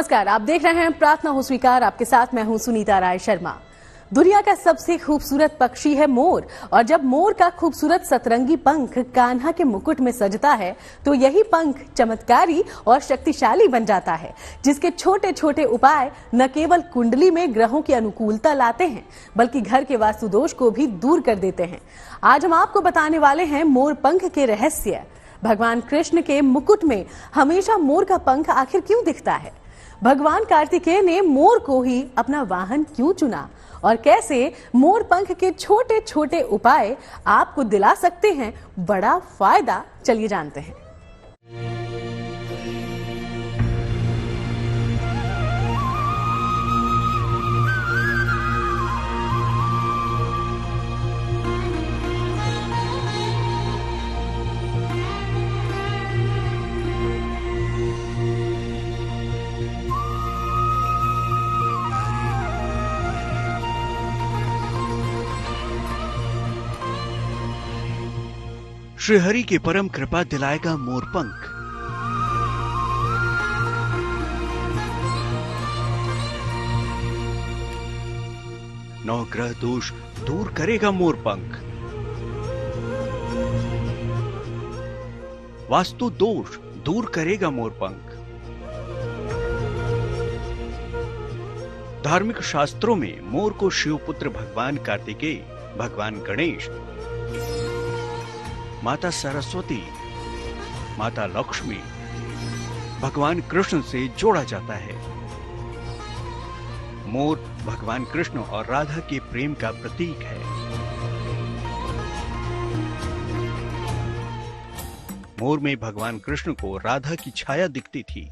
नमस्कार, आप देख रहे हैं प्रार्थना हो स्वीकार। आपके साथ मैं हूं सुनीता राय शर्मा। दुनिया का सबसे खूबसूरत पक्षी है मोर, और जब मोर का खूबसूरत सतरंगी पंख कान्हा के मुकुट में सजता है तो यही पंख चमत्कारी और शक्तिशाली बन जाता है, जिसके छोटे छोटे उपाय न केवल कुंडली में ग्रहों की अनुकूलता लाते हैं बल्कि घर के वास्तु दोष को भी दूर कर देते हैं। आज हम आपको बताने वाले हैं मोर पंख के रहस्य। भगवान कृष्ण के मुकुट में हमेशा मोर का पंख आखिर क्यों दिखता है? भगवान कार्तिकेय ने मोर को ही अपना वाहन क्यों चुना, और कैसे मोर पंख के छोटे छोटे उपाय आपको दिला सकते हैं बड़ा फायदा? चलिए जानते हैं। श्रीहरि की परम कृपा दिलाएगा मोर पंख। नवग्रह दोष दूर करेगा मोर पंख। वास्तु दोष दूर करेगा मोर पंख। धार्मिक शास्त्रों में मोर को शिवपुत्र भगवान कार्तिकेय, भगवान गणेश, माता सरस्वती, माता लक्ष्मी, भगवान कृष्ण से जोड़ा जाता है। मोर भगवान कृष्ण और राधा के प्रेम का प्रतीक है। मोर में भगवान कृष्ण को राधा की छाया दिखती थी।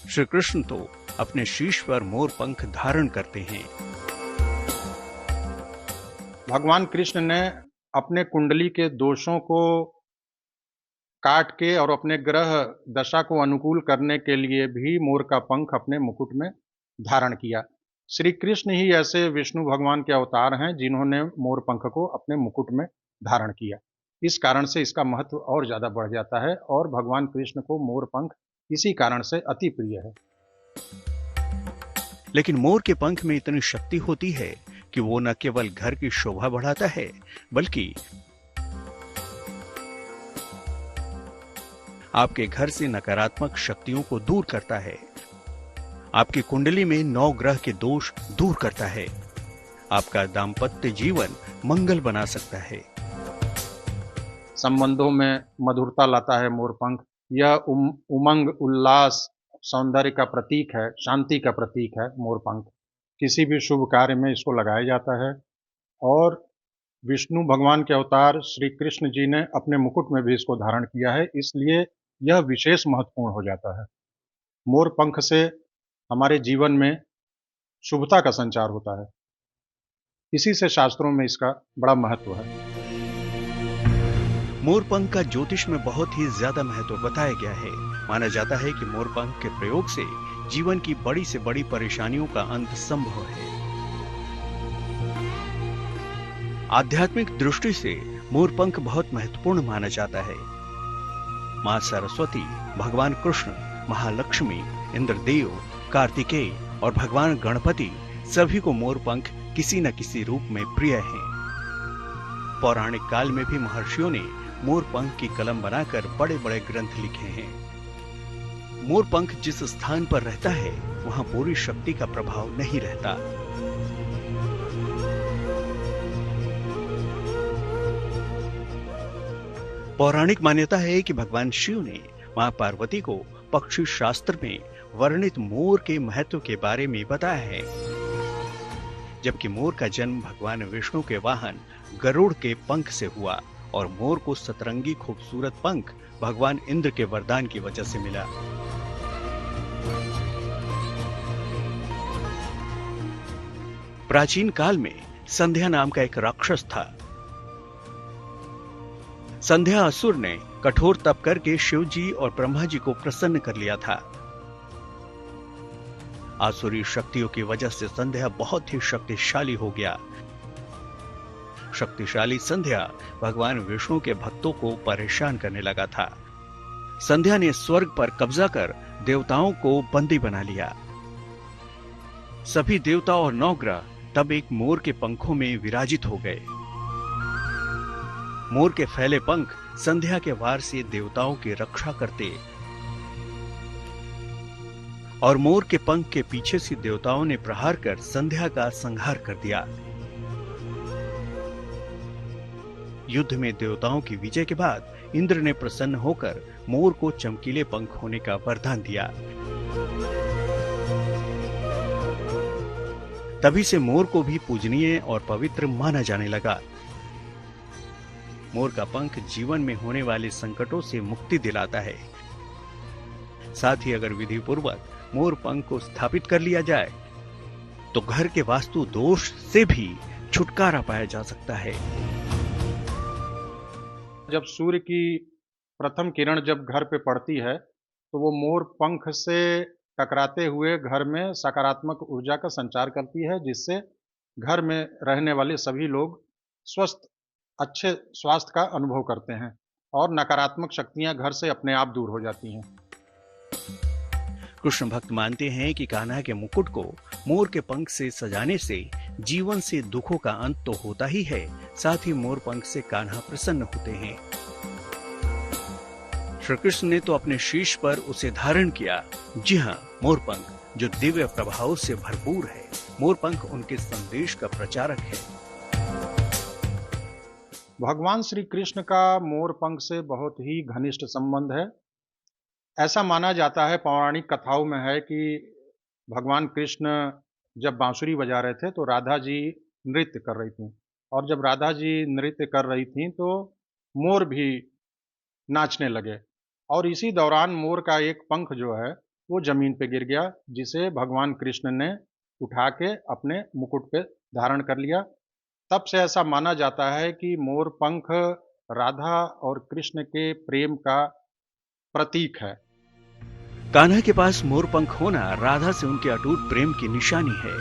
श्री कृष्ण तो अपने शीश पर मोर पंख धारण करते हैं। भगवान कृष्ण ने अपने कुंडली के दोषों को काट के और अपने ग्रह दशा को अनुकूल करने के लिए भी मोर का पंख अपने मुकुट में धारण किया। श्री कृष्ण ही ऐसे विष्णु भगवान के अवतार हैं जिन्होंने मोर पंख को अपने मुकुट में धारण किया। इस कारण से इसका महत्व और ज्यादा बढ़ जाता है, और भगवान कृष्ण को मोर पंख इसी कारण से अति प्रिय है। लेकिन मोर के पंख में इतनी शक्ति होती है कि वो न केवल घर की शोभा बढ़ाता है बल्कि आपके घर से नकारात्मक शक्तियों को दूर करता है। आपकी कुंडली में 9 ग्रह के दोष दूर करता है। आपका दाम्पत्य जीवन मंगल बना सकता है। संबंधों में मधुरता लाता है मोर पंख। यह उमंग, उल्लास, सौंदर्य का प्रतीक है, शांति का प्रतीक है मोर पंख। किसी भी शुभ कार्य में इसको लगाया जाता है, और विष्णु भगवान के अवतार श्री कृष्ण जी ने अपने मुकुट में भी इसको धारण किया है, इसलिए यह विशेष महत्वपूर्ण हो जाता है। मोर पंख से हमारे जीवन में शुभता का संचार होता है। इसी से शास्त्रों में इसका बड़ा महत्व है। मोर पंख का ज्योतिष में बहुत ही ज्यादा महत्व बताया गया है। माना जाता है कि मोर पंख के प्रयोग से जीवन की बड़ी से बड़ी परेशानियों का अंत संभव है। आध्यात्मिक दृष्टि से मोर पंख बहुत महत्वपूर्ण माना जाता है। मां सरस्वती, भगवान कृष्ण, महालक्ष्मी, इंद्रदेव, कार्तिकेय और भगवान गणपति सभी को मोर पंख किसी न किसी रूप में प्रिय हैं। पौराणिक काल में भी महर्षियों ने मोर पंख की कलम बनाकर बड़े बड़े ग्रंथ लिखे हैं। मोर पंख जिस स्थान पर रहता है वहां पूरी शक्ति का प्रभाव नहीं रहता। पौराणिक मान्यता है कि भगवान शिव ने मां पार्वती को पक्षी शास्त्र में वर्णित मोर के महत्व के बारे में बताया है। जबकि मोर का जन्म भगवान विष्णु के वाहन गरुड़ के पंख से हुआ, और मोर को सतरंगी खूबसूरत पंख भगवान इंद्र के वरदान की वजह से मिला। प्राचीन काल में संध्या नाम का एक राक्षस था। संध्या असुर ने कठोर तप करके शिव जी और ब्रह्मा जी को प्रसन्न कर लिया था। आसुरी शक्तियों की वजह से संध्या बहुत ही शक्तिशाली हो गया। शक्तिशाली संध्या भगवान विष्णु के भक्तों को परेशान करने लगा था। संध्या ने स्वर्ग पर कब्जा कर देवताओं को बंदी बना लिया। सभी देवता और नवग्रह तब एक मोर के पंखों में विराजित हो गए। मोर के फैले पंख संध्या के वार से देवताओं की रक्षा करते और मोर के पंख के पीछे से देवताओं ने प्रहार कर संध्या का संहार कर दिया। युद्ध में देवताओं की विजय के बाद इंद्र ने प्रसन्न होकर मोर को चमकीले पंख होने का वरदान दिया। तभी से मोर को भी पूजनीय और पवित्र माना जाने लगा। मोर का पंख जीवन में होने वाले संकटों से मुक्ति दिलाता है। साथ ही अगर विधि पूर्वक मोर पंख को स्थापित कर लिया जाए तो घर के वास्तु दोष से भी छुटकारा पाया जा सकता है। जब सूर्य की प्रथम किरण जब घर पे पड़ती है तो वो मोर पंख से टकराते हुए घर में सकारात्मक ऊर्जा का संचार करती है, जिससे घर में रहने वाले सभी लोग अच्छे स्वास्थ्य का अनुभव करते हैं और नकारात्मक शक्तियां घर से अपने आप दूर हो जाती हैं। कृष्ण भक्त मानते हैं कि कान्हा के मुकुट को मोर के पंख से सजाने से जीवन से दुखों का अंत तो होता ही है, साथ ही मोर पंख से कान्हा प्रसन्न होते हैं। श्री कृष्ण ने तो अपने शीश पर उसे धारण किया। जी हाँ, मोर पंख जो दिव्य प्रभाव से भरपूर है। मोर पंख उनके संदेश का प्रचारक है। भगवान श्री कृष्ण का मोर पंख से बहुत ही घनिष्ठ संबंध है। ऐसा माना जाता है, पौराणिक कथाओं में है कि भगवान कृष्ण जब बांसुरी बजा रहे थे तो राधा जी नृत्य कर रही थी, और जब राधा जी नृत्य कर रही थी तो मोर भी नाचने लगे, और इसी दौरान मोर का एक पंख जो है वो जमीन पे गिर गया, जिसे भगवान कृष्ण ने उठा के अपने मुकुट पे धारण कर लिया। तब से ऐसा माना जाता है कि मोर पंख राधा और कृष्ण के प्रेम का प्रतीक है। कान्हा के पास मोर पंख होना राधा से उनके अटूट प्रेम की निशानी है।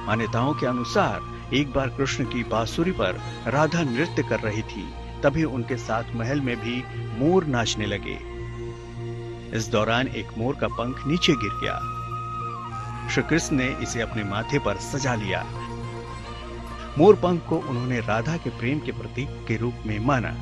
मान्यताओं के अनुसार एक बार कृष्ण की बांसुरी पर राधा नृत्य कर रही थी, तभी उनके साथ महल में भी मोर नाचने लगे। इस दौरान एक मोर का पंख नीचे गिर गया। श्री कृष्ण ने इसे अपने माथे पर सजा लिया। मोर पंख को उन्होंने राधा के प्रेम के प्रतीक के रूप में माना।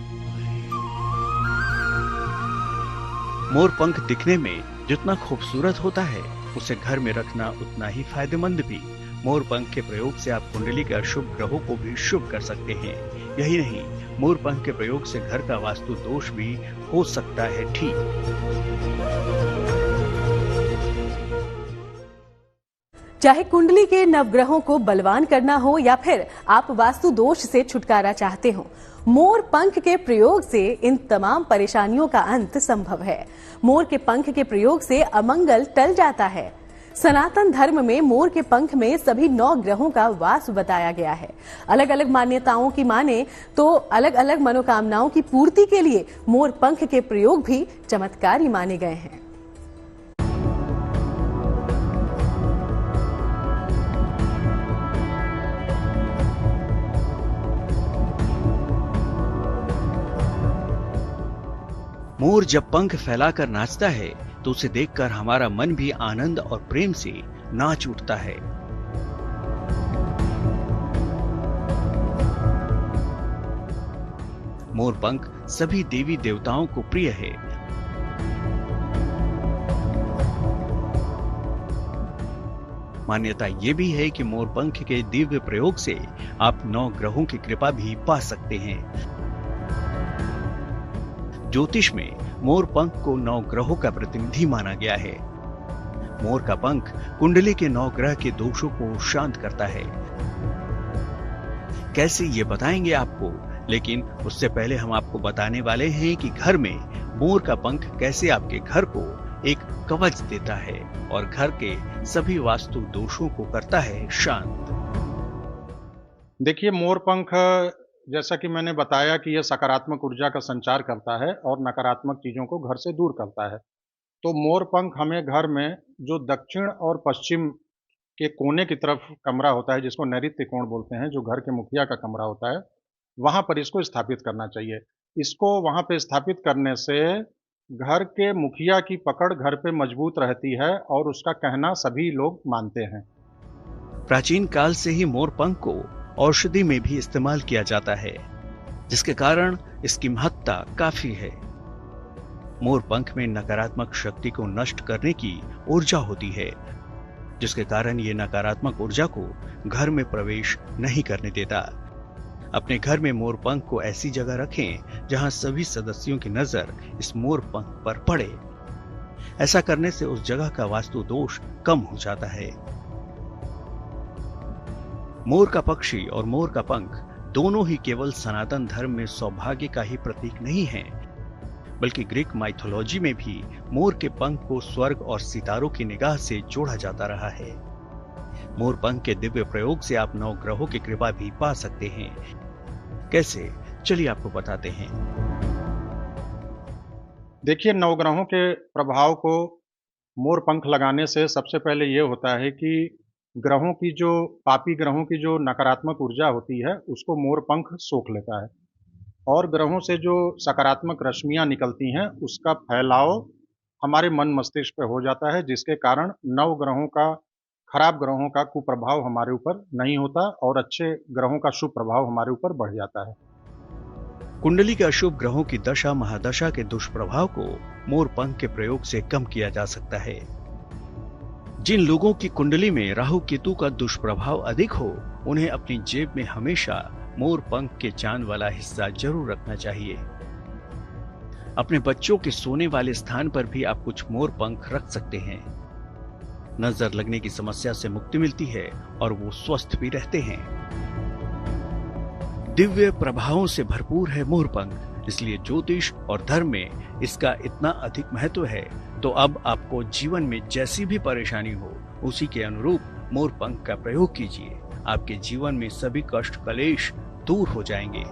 मोर पंख दिखने में जितना खूबसूरत होता है, उसे घर में रखना उतना ही फायदेमंद भी। मोर पंख के प्रयोग से आप कुंडली के अशुभ ग्रहों को भी शुभ कर सकते हैं। यही नहीं, मोर पंख के प्रयोग से घर का वास्तु दोष भी हो सकता है ठीक। चाहे कुंडली के नवग्रहों को बलवान करना हो या फिर आप वास्तु दोष से छुटकारा चाहते हो, मोर पंख के प्रयोग से इन तमाम परेशानियों का अंत संभव है। मोर के पंख के प्रयोग से अमंगल टल जाता है। सनातन धर्म में मोर के पंख में सभी 9 ग्रहों का वास बताया गया है। अलग अलग मान्यताओं की माने तो अलग अलग मनोकामनाओं की पूर्ति के लिए मोर पंख के प्रयोग भी चमत्कारी माने गए हैं। मोर जब पंख फैलाकर नाचता है तो उसे देखकर हमारा मन भी आनंद और प्रेम से नाच उठता है। मोर पंख सभी देवी देवताओं को प्रिय है। मान्यता ये भी है कि मोर पंख के दिव्य प्रयोग से आप 9 ग्रहों की कृपा भी पा सकते हैं। ज्योतिष में मोर पंख को 9 ग्रहों का प्रतिनिधि माना गया है। मोर का पंख कुंडली के 9 ग्रह के दोषों को शांत करता है। कैसे ये बताएंगे आपको, लेकिन उससे पहले हम आपको बताने वाले हैं कि घर में मोर का पंख कैसे आपके घर को एक कवच देता है और घर के सभी वास्तु दोषों को करता है शांत। देखिए, मोर पंख जैसा कि मैंने बताया कि यह सकारात्मक ऊर्जा का संचार करता है और नकारात्मक चीज़ों को घर से दूर करता है। तो मोर पंख हमें घर में जो दक्षिण और पश्चिम के कोने की तरफ कमरा होता है, जिसको नैऋत्य कोण बोलते हैं, जो घर के मुखिया का कमरा होता है, वहाँ पर इसको स्थापित करना चाहिए। इसको वहाँ पे स्थापित करने से घर के मुखिया की पकड़ घर पे मजबूत रहती है और उसका कहना सभी लोग मानते हैं। प्राचीन काल से ही मोर पंख को औषधि में भी इस्तेमाल किया जाता है, जिसके कारण इसकी महत्ता काफी है। मोर पंख में नकारात्मक शक्ति को नष्ट करने की ऊर्जा होती है, जिसके कारण ये नकारात्मक ऊर्जा को घर में प्रवेश नहीं करने देता। अपने घर में मोर पंख को ऐसी जगह रखें जहां सभी सदस्यों की नजर इस मोर पंख पर पड़े। ऐसा करने से उस जगह का वास्तु दोष कम हो जाता है। मोर का पक्षी और मोर का पंख दोनों ही केवल सनातन धर्म में सौभाग्य का ही प्रतीक नहीं है, बल्कि ग्रीक माइथोलॉजी में भी मोर के पंख को स्वर्ग और सितारों की निगाह से जोड़ा जाता रहा है। मोर पंख के दिव्य प्रयोग से आप 9 ग्रहों की कृपा भी पा सकते हैं। कैसे, चलिए आपको बताते हैं। देखिए, 9 ग्रहों के प्रभाव को मोर पंख लगाने से सबसे पहले ये होता है कि ग्रहों की जो पापी ग्रहों की जो नकारात्मक ऊर्जा होती है उसको मोर पंख सोख लेता है और ग्रहों से जो सकारात्मक रश्मियां निकलती हैं उसका फैलाव हमारे मन मस्तिष्क पे हो जाता है, जिसके कारण 9 ग्रहों का खराब ग्रहों का कुप्रभाव हमारे ऊपर नहीं होता और अच्छे ग्रहों का शुभ प्रभाव हमारे ऊपर बढ़ जाता है। कुंडली के अशुभ ग्रहों की दशा महादशा के दुष्प्रभाव को मोर पंख के प्रयोग से कम किया जा सकता है। जिन लोगों की कुंडली में राहु केतु का दुष्प्रभाव अधिक हो, उन्हें अपनी जेब में हमेशा मोर पंख के चांद वाला हिस्सा जरूर रखना चाहिए। अपने बच्चों के सोने वाले स्थान पर भी आप कुछ मोर पंख रख सकते हैं। नजर लगने की समस्या से मुक्ति मिलती है और वो स्वस्थ भी रहते हैं। दिव्य प्रभावों से भरपूर है मोर पंख, इसलिए ज्योतिष और धर्म में इसका इतना अधिक महत्व है। तो अब आपको जीवन में जैसी भी परेशानी हो, उसी के अनुरूप मोर पंख का प्रयोग कीजिए। आपके जीवन में सभी कष्ट कलेश दूर हो जाएंगे।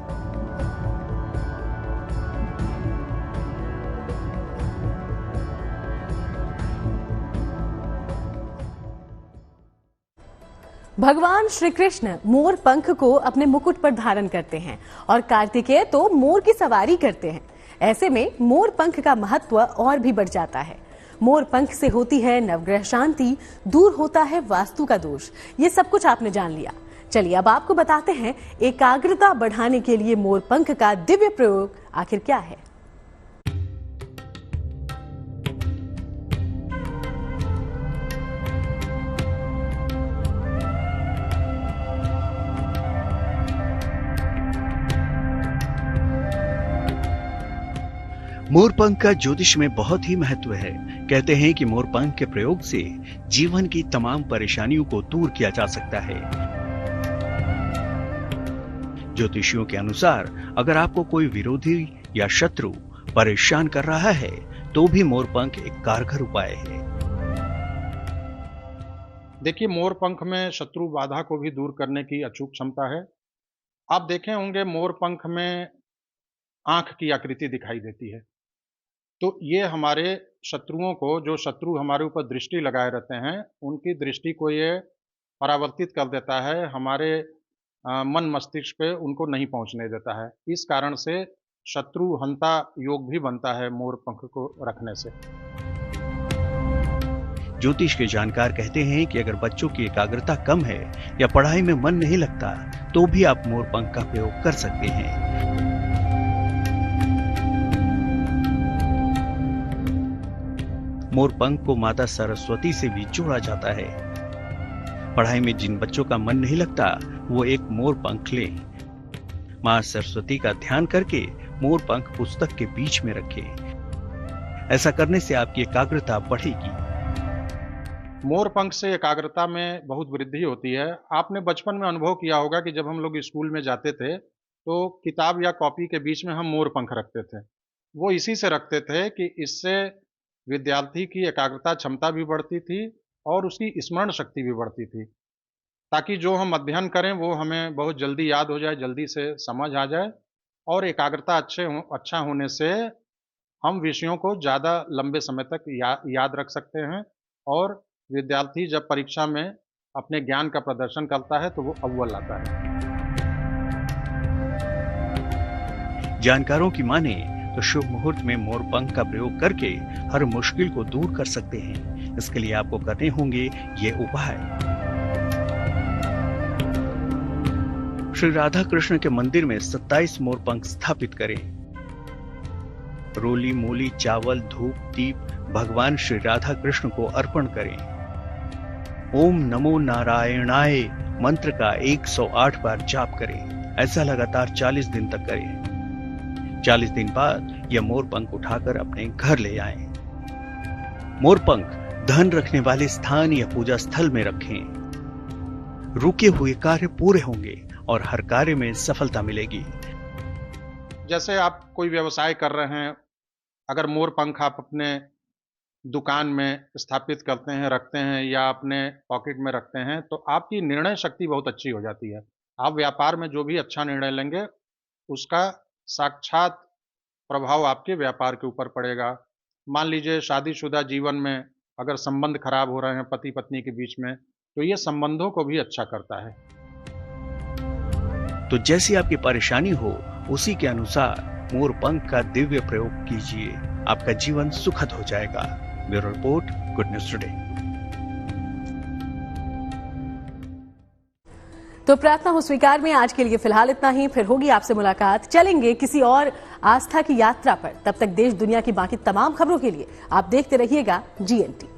भगवान श्री कृष्ण मोर पंख को अपने मुकुट पर धारण करते हैं और कार्तिकेय तो मोर की सवारी करते हैं। ऐसे में मोर पंख का महत्व और भी बढ़ जाता है। मोर पंख से होती है नवग्रह शांति, दूर होता है वास्तु का दोष। ये सब कुछ आपने जान लिया। चलिए अब आपको बताते हैं एकाग्रता बढ़ाने के लिए मोर पंख का दिव्य प्रयोग आखिर क्या है। मोरपंख का ज्योतिष में बहुत ही महत्व है। कहते हैं कि मोरपंख के प्रयोग से जीवन की तमाम परेशानियों को दूर किया जा सकता है। ज्योतिषियों के अनुसार अगर आपको कोई विरोधी या शत्रु परेशान कर रहा है तो भी मोरपंख एक कारगर उपाय है। देखिए, मोरपंख में शत्रु बाधा को भी दूर करने की अचूक क्षमता है। आप देखे होंगे मोरपंख में आंख की आकृति दिखाई देती है, तो ये हमारे शत्रुओं को, जो शत्रु हमारे ऊपर दृष्टि लगाए रहते हैं, उनकी दृष्टि को ये परावर्तित कर देता है, हमारे मन मस्तिष्क पे उनको नहीं पहुंचने देता है। इस कारण से शत्रु हंता योग भी बनता है मोरपंख को रखने से। ज्योतिष के जानकार कहते हैं कि अगर बच्चों की एकाग्रता कम है या पढ़ाई में मन नहीं लगता तो भी आप मोरपंख का प्रयोग कर सकते हैं। मोरपंख को माता सरस्वती से भी जोड़ा जाता है। पढ़ाई में जिन बच्चों का मन नहीं लगता वो एक मोरपंख लें। मां सरस्वती का ध्यान करके मोरपंख पुस्तक के बीच में रखें। ऐसा करने से आपकी एकाग्रता बढ़ेगी। मोरपंख से एकाग्रता में बहुत वृद्धि होती है। आपने बचपन में अनुभव किया होगा कि जब हम लोग स्कूल में जाते थे तो किताब या कॉपी के बीच में हम मोरपंख रखते थे। वो इसी से रखते थे कि इससे विद्यार्थी की एकाग्रता क्षमता भी बढ़ती थी और उसकी स्मरण शक्ति भी बढ़ती थी, ताकि जो हम अध्ययन करें वो हमें बहुत जल्दी याद हो जाए, जल्दी से समझ आ जाए। और एकाग्रता अच्छा होने से हम विषयों को ज़्यादा लंबे समय तक याद रख सकते हैं और विद्यार्थी जब परीक्षा में अपने ज्ञान का प्रदर्शन करता है तो वो अव्वल आता है। जानकारों की माने तो शुभ मुहूर्त में मोर पंख का प्रयोग करके हर मुश्किल को दूर कर सकते हैं। इसके लिए आपको करने होंगे ये उपाय। श्री राधा कृष्ण के मंदिर में 27 मोर पंख स्थापित करें। रोली मूली चावल धूप दीप भगवान श्री राधा कृष्ण को अर्पण करें। ओम नमो नारायणाय मंत्र का 108 बार जाप करें। ऐसा लगातार 40 दिन तक करें। 40 दिन बाद यह मोर पंख उठाकर अपने घर ले आएं। मोर पंख धन रखने वाले स्थान या पूजा स्थल में रखें। रुके हुए कार्य पूरे होंगे और हर कार्य में सफलता मिलेगी। जैसे आप कोई व्यवसाय कर रहे हैं, अगर मोर पंख आप अपने दुकान में स्थापित करते हैं, रखते हैं या अपने पॉकेट में रखते हैं, तो आपकी निर्णय शक्ति बहुत अच्छी हो जाती है। आप व्यापार में जो भी अच्छा निर्णय लेंगे, उसका साक्षात प्रभाव आपके व्यापार के ऊपर पड़ेगा। मान लीजिए शादीशुदा जीवन में अगर संबंध खराब हो रहे हैं पति पत्नी के बीच में, तो ये संबंधों को भी अच्छा करता है। तो जैसी आपकी परेशानी हो, उसी के अनुसार मोर पंख का दिव्य प्रयोग कीजिए। आपका जीवन सुखद हो जाएगा। Bureau report, good news today. तो प्रार्थना हो स्वीकार में आज के लिए फिलहाल इतना ही। फिर होगी आपसे मुलाकात। चलेंगे किसी और आस्था की यात्रा पर। तब तक देश दुनिया की बाकी तमाम खबरों के लिए आप देखते रहिएगा GNT।